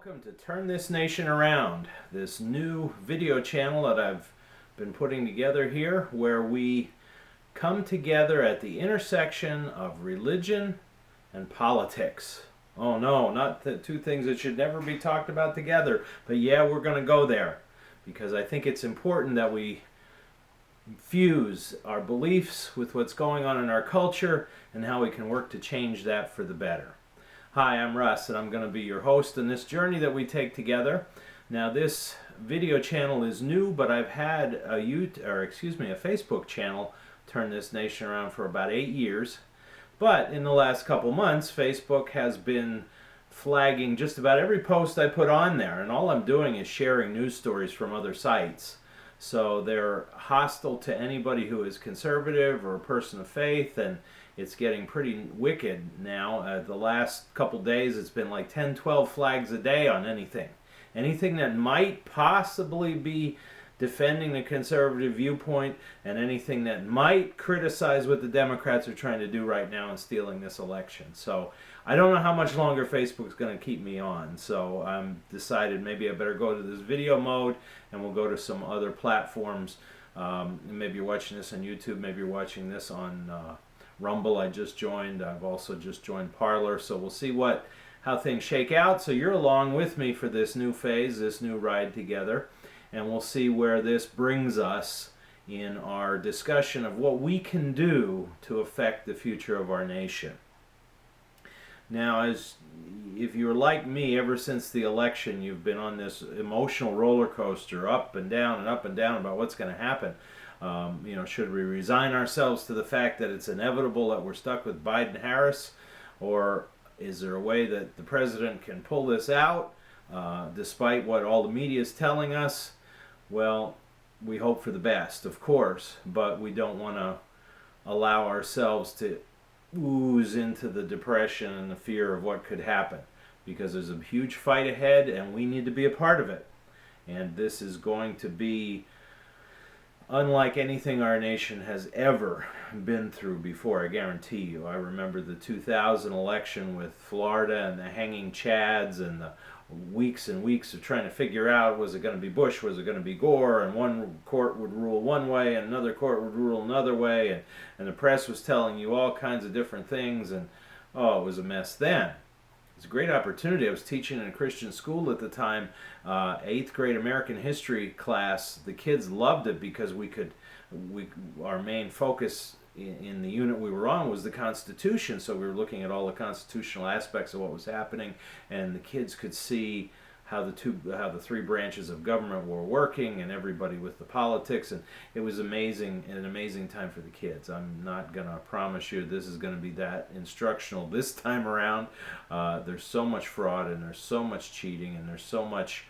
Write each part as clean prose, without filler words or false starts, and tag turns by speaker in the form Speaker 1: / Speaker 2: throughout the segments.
Speaker 1: Welcome to Turn This Nation Around, this new video channel that I've been putting together here, where we come together at the intersection of religion and politics. Oh no, not the two things that should never be talked about together, but yeah, we're going to go there because I think it's important that we fuse our beliefs with what's going on in our culture and how we can work to change that for the better. Hi, I'm Russ, and I'm going to be your host in this journey that we take together. Now, this video channel is new, but I've had a Facebook channel, Turn This Nation Around, for about 8 years. But in the last couple months, Facebook has been flagging just about every post I put on there, and all I'm doing is sharing news stories from other sites. So they're hostile to anybody who is conservative or a person of faith, and it's getting pretty wicked now. The last couple days it's been like 10, 12 flags a day on anything. Anything that might possibly be defending the conservative viewpoint, and anything that might criticize what the Democrats are trying to do right now in stealing this election. So I don't know how much longer Facebook's going to keep me on. So I'm decided maybe I better go to this video mode, and we'll go to some other platforms. Maybe you're watching this on YouTube, maybe you're watching this on Rumble. I just joined. I've also just joined Parler, so we'll see how things shake out. So you're along with me for this new phase, this new ride together, and we'll see where this brings us in our discussion of what we can do to affect the future of our nation. Now, if you're like me, ever since the election, you've been on this emotional roller coaster, up and down about what's going to happen. Should we resign ourselves to the fact that it's inevitable that we're stuck with Biden-Harris, or is there a way that the president can pull this out, despite what all the media is telling us? Well, we hope for the best, of course, but we don't want to allow ourselves to ooze into the depression and the fear of what could happen, because there's a huge fight ahead and we need to be a part of it. And this is going to be unlike anything our nation has ever been through before, I guarantee you. I remember the 2000 election with Florida and the hanging chads and the weeks and weeks of trying to figure out, was it going to be Bush, was it going to be Gore, and one court would rule one way and another court would rule another way, and the press was telling you all kinds of different things, and oh, it was a mess then. It was a great opportunity. I was teaching in a Christian school at the time, 8th grade American history class. The kids loved it because our main focus in the unit we were on was the Constitution, so we were looking at all the constitutional aspects of what was happening, and the kids could see how the three branches of government were working, and everybody with the politics, and it was amazing, and an amazing time for the kids. I'm not going to promise you this is going to be that instructional this time around. There's so much fraud, and there's so much cheating, and there's so much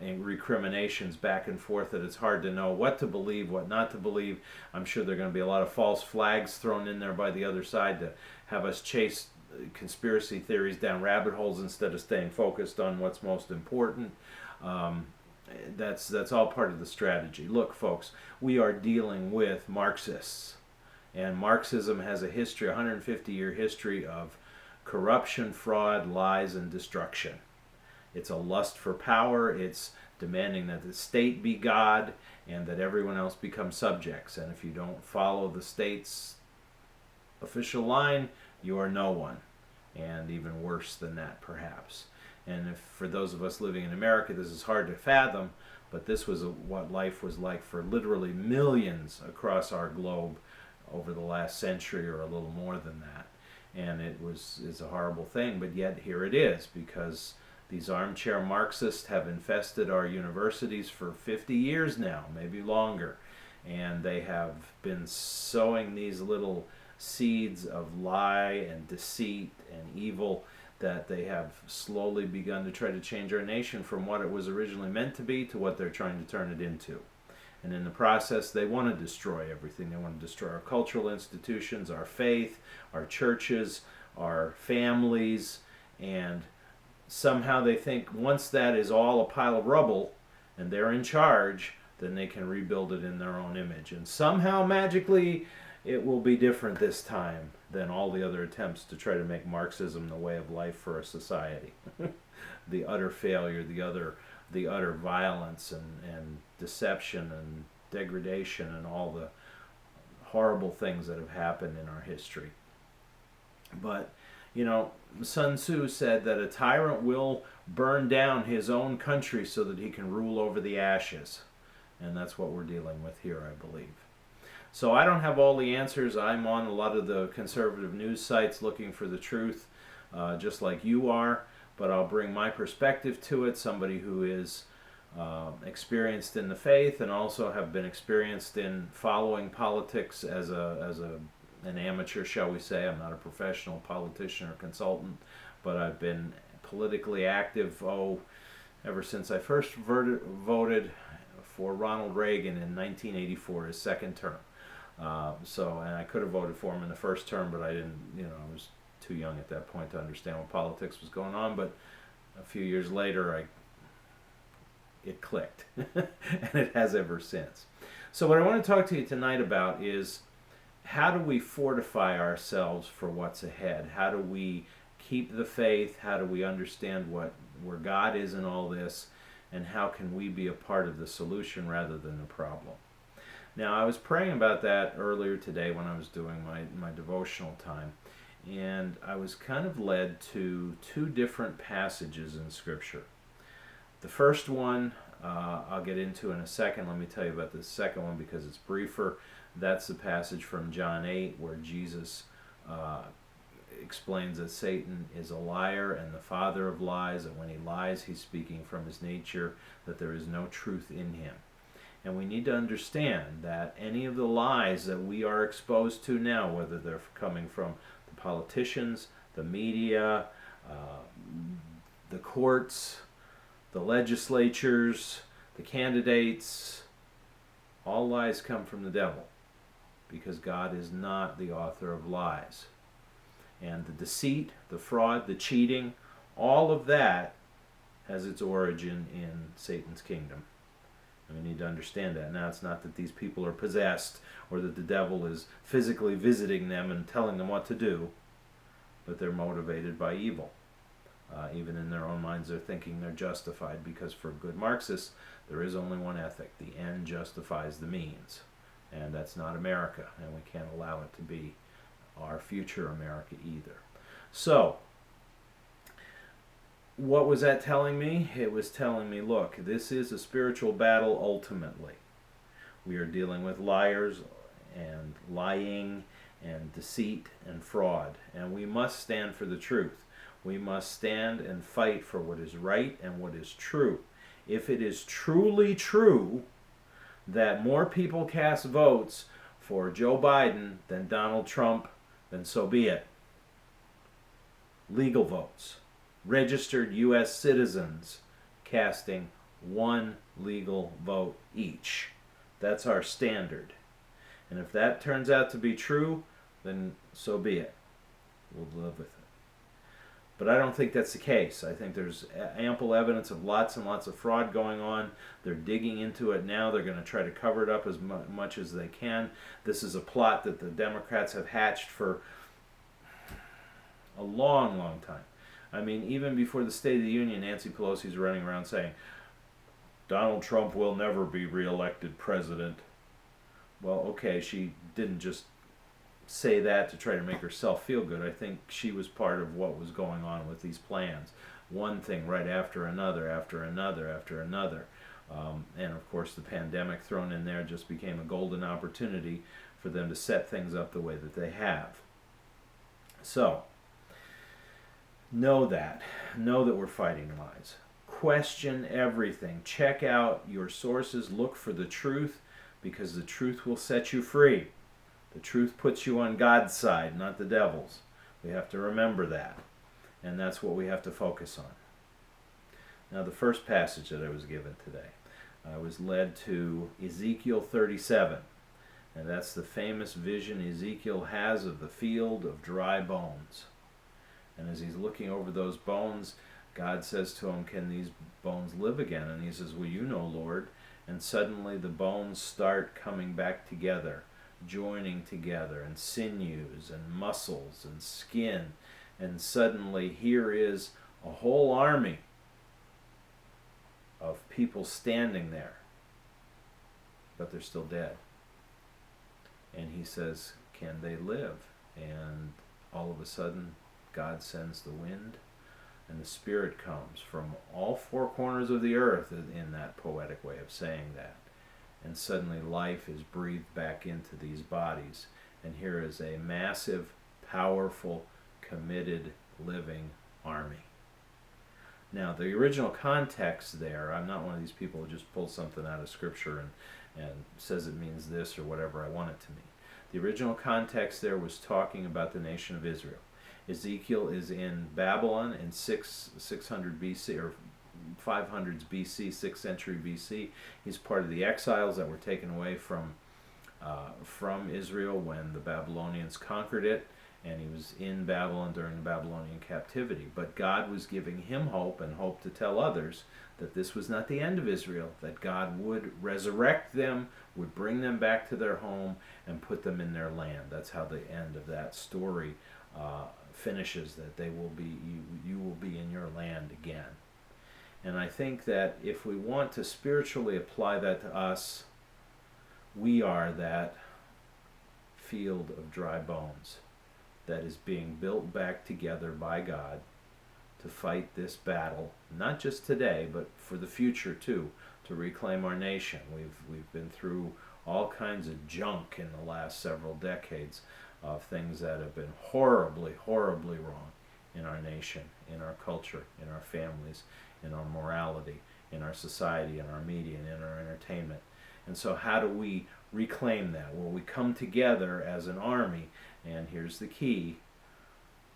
Speaker 1: recriminations back and forth that it's hard to know what to believe, what not to believe. I'm sure there are going to be a lot of false flags thrown in there by the other side to have us chase conspiracy theories down rabbit holes instead of staying focused on what's most important. That's all part of the strategy. Look, folks, we are dealing with Marxists, and Marxism has a history, 150-year history of corruption, fraud, lies, and destruction. It's a lust for power. It's demanding that the state be God and that everyone else become subjects. And if you don't follow the state's official line, you are no one. And even worse than that, perhaps. And if for those of us living in America, this is hard to fathom, but this was what life was like for literally millions across our globe over the last century, or a little more than that. And it's a horrible thing, but yet here it is, because these armchair Marxists have infested our universities for 50 years now, maybe longer. And they have been sowing these little seeds of lie and deceit and evil that they have slowly begun to try to change our nation from what it was originally meant to be to what they're trying to turn it into. And in the process, they want to destroy everything. They want to destroy our cultural institutions, our faith, our churches, our families, and somehow they think once that is all a pile of rubble and they're in charge, then they can rebuild it in their own image. And somehow, magically, it will be different this time than all the other attempts to try to make Marxism the way of life for a society. the utter failure, the utter violence and deception and degradation and all the horrible things that have happened in our history. But, you know, Sun Tzu said that a tyrant will burn down his own country so that he can rule over the ashes. And that's what we're dealing with here, I believe. So I don't have all the answers. I'm on a lot of the conservative news sites looking for the truth, just like you are. But I'll bring my perspective to it, somebody who is experienced in the faith and also have been experienced in following politics as an amateur, shall we say. I'm not a professional politician or consultant, but I've been politically active, ever since I first voted for Ronald Reagan in 1984, his second term. And I could have voted for him in the first term, but I didn't, I was too young at that point to understand what politics was going on. But a few years later, it clicked, and it has ever since. So what I want to talk to you tonight about is, how do we fortify ourselves for what's ahead? How do we keep the faith? How do we understand where God is in all this? And how can we be a part of the solution rather than the problem? Now, I was praying about that earlier today when I was doing my devotional time, and I was kind of led to two different passages in Scripture. The first one I'll get into in a second. Let me tell you about the second one because it's briefer. That's the passage from John 8 where Jesus explains that Satan is a liar and the father of lies, and when he lies, he's speaking from his nature, that there is no truth in him. And we need to understand that any of the lies that we are exposed to now, whether they're coming from the politicians, the media, the courts, the legislatures, the candidates, all lies come from the devil, because God is not the author of lies. And the deceit, the fraud, the cheating, all of that has its origin in Satan's kingdom. And we need to understand that. Now, it's not that these people are possessed or that the devil is physically visiting them and telling them what to do, but they're motivated by evil. Even in their own minds, they're thinking they're justified, because for good Marxists, there is only one ethic. The end justifies the means. And that's not America, and we can't allow it to be our future America either. So, what was that telling me? It was telling me, look, this is a spiritual battle ultimately. We are dealing with liars and lying and deceit and fraud, and we must stand for the truth. We must stand and fight for what is right and what is true. If it is truly true that more people cast votes for Joe Biden than Donald Trump, then so be it. Legal votes. Registered U.S. citizens casting one legal vote each. That's our standard. And if that turns out to be true, then so be it. We'll live with it. But I don't think that's the case. I think there's ample evidence of lots and lots of fraud going on. They're digging into it now. They're going to try to cover it up as much as they can. This is a plot that the Democrats have hatched for a long, long time. I mean, even before the State of the Union, Nancy Pelosi's running around saying, Donald Trump will never be reelected president. Well, okay, she didn't just say that to try to make herself feel good. I think she was part of what was going on with these plans. One thing right after another, after another, after another. And of course the pandemic thrown in there just became a golden opportunity for them to set things up the way that they have. So, know that we're fighting lies. Question everything. Check out your sources. Look for the truth, because the truth will set you free. The truth puts you on God's side, not the devil's. We have to remember that. And that's what we have to focus on. Now, the first passage that I was given today, I was led to Ezekiel 37. And that's the famous vision Ezekiel has of the field of dry bones. And as he's looking over those bones, God says to him, can these bones live again? And he says, well, you know, Lord. And suddenly the bones start coming back together, joining together, and sinews and muscles and skin. And suddenly here is a whole army of people standing there, but they're still dead. And he says, can they live? And all of a sudden, God sends the wind, and the Spirit comes from all four corners of the earth, in that poetic way of saying that. And suddenly life is breathed back into these bodies. And here is a massive, powerful, committed, living army. Now, the original context there, I'm not one of these people who just pulls something out of Scripture and says it means this or whatever I want it to mean. The original context there was talking about the nation of Israel. Ezekiel is in Babylon in 600 BC, or 500s BC, 6th century BC. He's part of the exiles that were taken away from Israel when the Babylonians conquered it, and he was in Babylon during the Babylonian captivity. But God was giving him hope, and hope to tell others that this was not the end of Israel, that God would resurrect them, would bring them back to their home, and put them in their land. That's how the end of that story finishes, that they will be, you will be in your land again. And I think that if we want to spiritually apply that to us, we are that field of dry bones that is being built back together by God to fight this battle, not just today, but for the future too, to reclaim our nation. We've been through all kinds of junk in the last several decades of things that have been horribly, horribly wrong in our nation, in our culture, in our families, in our morality, in our society, in our media, and in our entertainment. And so how do we reclaim that? Well, we come together as an army, and here's the key.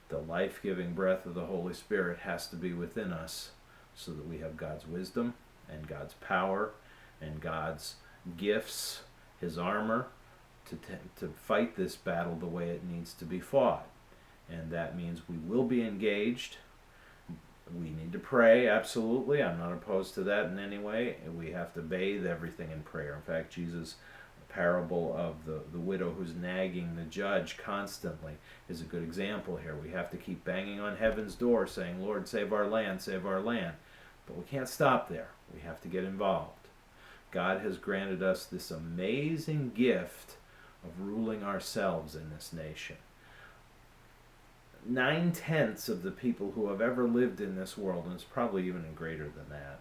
Speaker 1: The life-giving breath of the Holy Spirit has to be within us so that we have God's wisdom and God's power and God's gifts, His armor, to fight this battle the way it needs to be fought. And that means we will be engaged. We need to pray, absolutely. I'm not opposed to that in any way. We have to bathe everything in prayer. In fact, Jesus' parable of the widow who's nagging the judge constantly is a good example here. We have to keep banging on heaven's door saying, Lord, save our land, save our land. But we can't stop there. We have to get involved. God has granted us this amazing gift of ruling ourselves in this nation. 9/10 of the people who have ever lived in this world, and it's probably even greater than that,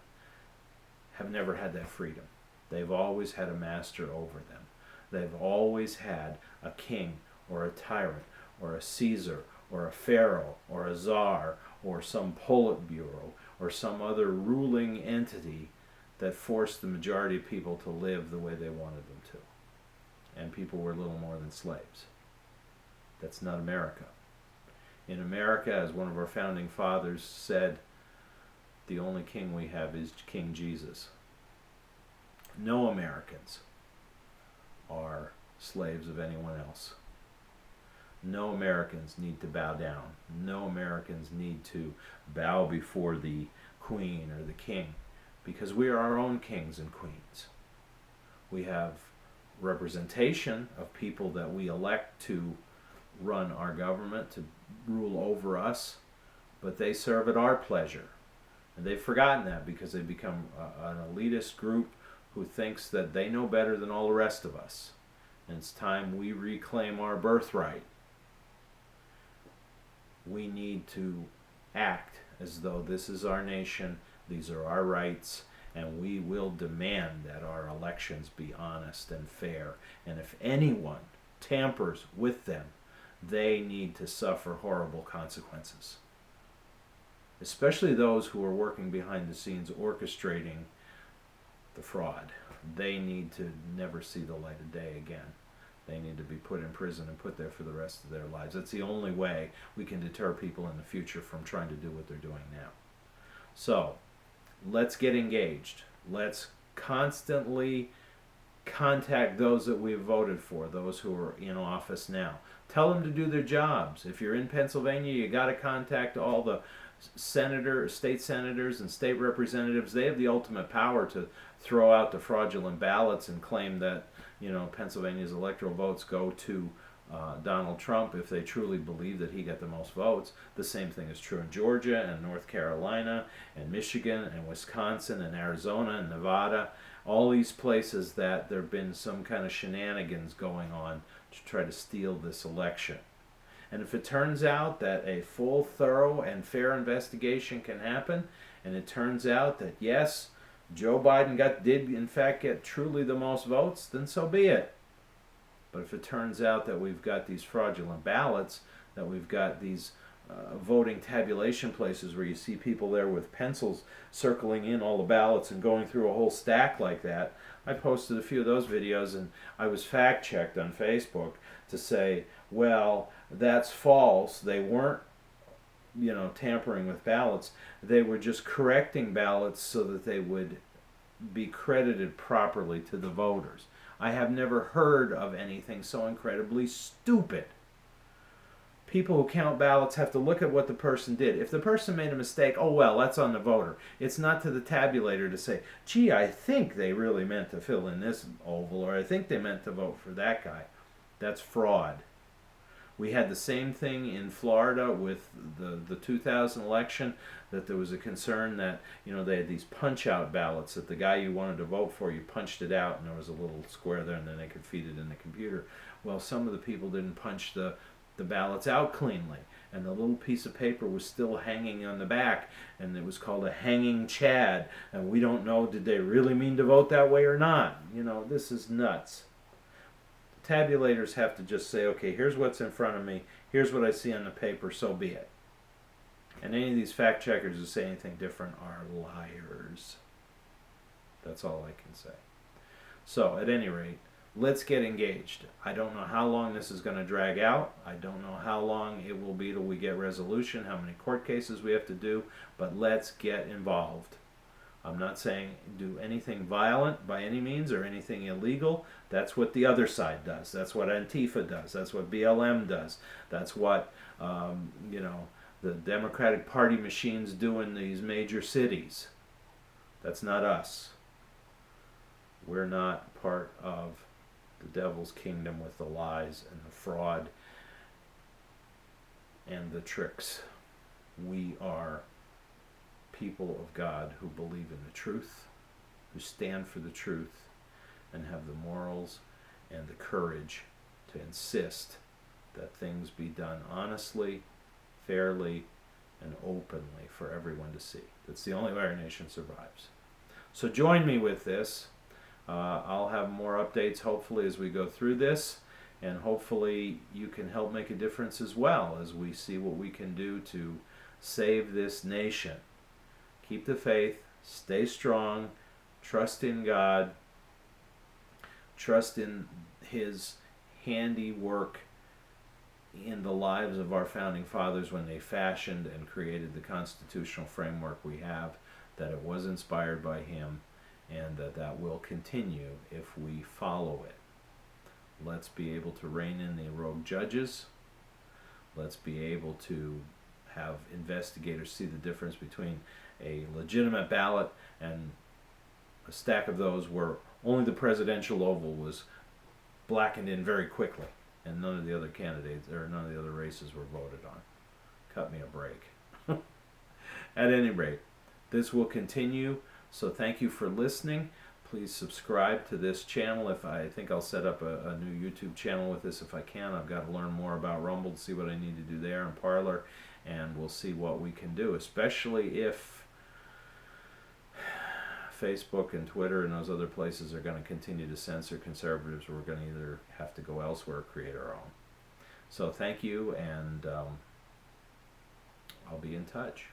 Speaker 1: have never had that freedom. They've always had a master over them. They've always had a king or a tyrant or a Caesar or a pharaoh or a czar or some Politburo or some other ruling entity that forced the majority of people to live the way they wanted them to. And people were little more than slaves. That's not America. In America, as one of our founding fathers said, the only king we have is King Jesus. No Americans are slaves of anyone else. No Americans need to bow down. No Americans need to bow before the queen or the king, because we are our own kings and queens. We have representation of people that we elect to run our government, to rule over us, but they serve at our pleasure. And they've forgotten that because they've become an elitist group who thinks that they know better than all the rest of us. And it's time we reclaim our birthright. We need to act as though this is our nation, these are our rights, and we will demand that our elections be honest and fair. And if anyone tampers with them, they need to suffer horrible consequences. Especially those who are working behind the scenes orchestrating the fraud. They need to never see the light of day again. They need to be put in prison and put there for the rest of their lives. That's the only way we can deter people in the future from trying to do what they're doing now. So, let's get engaged. Let's constantly contact those that we've voted for, those who are in office now. Tell them to do their jobs. If you're in Pennsylvania, you got to contact all the state senators and state representatives. They have the ultimate power to throw out the fraudulent ballots and claim that, Pennsylvania's electoral votes go to Donald Trump if they truly believe that he got the most votes. The same thing is true in Georgia and North Carolina and Michigan and Wisconsin and Arizona and Nevada. All these places that there have been some kind of shenanigans going on to try to steal this election. And if it turns out that a full, thorough, and fair investigation can happen, and it turns out that yes, Joe Biden did in fact get truly the most votes, then so be it. But if it turns out that we've got these fraudulent ballots, that we've got these voting tabulation places where you see people there with pencils circling in all the ballots and going through a whole stack like that, I posted a few of those videos and I was fact-checked on Facebook to say, well, that's false. They weren't, tampering with ballots. They were just correcting ballots so that they would be credited properly to the voters. I have never heard of anything so incredibly stupid. People who count ballots have to look at what the person did. If the person made a mistake, oh well, that's on the voter. It's not to the tabulator to say, gee, I think they really meant to fill in this oval, or I think they meant to vote for that guy. That's fraud. We had the same thing in Florida with the 2000 election, that there was a concern that, they had these punch-out ballots that the guy you wanted to vote for, you punched it out and there was a little square there and then they could feed it in the computer. Well, some of the people didn't punch the ballots out cleanly, and the little piece of paper was still hanging on the back, and it was called a hanging chad, and we don't know, did they really mean to vote that way or not? This is nuts. Tabulators have to just say, okay, here's what's in front of me, here's what I see on the paper, so be it. And any of these fact checkers who say anything different are liars. That's all I can say. So, at any rate, let's get engaged. I don't know how long this is going to drag out. I don't know how long it will be till we get resolution, how many court cases we have to do, but let's get involved. I'm not saying do anything violent by any means or anything illegal. That's what the other side does. That's what Antifa does. That's what BLM does. That's what, the Democratic Party machines do in these major cities. That's not us. We're not part of the devil's kingdom with the lies and the fraud and the tricks. We are people of God who believe in the truth, who stand for the truth, and have the morals and the courage to insist that things be done honestly, fairly, and openly for everyone to see. That's the only way our nation survives. So join me with this. I'll have more updates hopefully as we go through this, and hopefully you can help make a difference as well as we see what we can do to save this nation. Keep the faith, stay strong, trust in God, trust in His handiwork in the lives of our founding fathers when they fashioned and created the constitutional framework we have, that it was inspired by Him, and that will continue if we follow it. Let's be able to rein in the rogue judges. Let's be able to have investigators see the difference between a legitimate ballot and a stack of those where only the presidential oval was blackened in very quickly and none of the other candidates or none of the other races were voted on. Cut me a break. At any rate, this will continue, so thank you for listening. Please subscribe to this channel. I think I'll set up a new YouTube channel with this if I can. I've got to learn more about Rumble to see what I need to do there, and Parler, and we'll see what we can do, especially if Facebook and Twitter and those other places are going to continue to censor conservatives. We're going to either have to go elsewhere or create our own. So thank you, and I'll be in touch.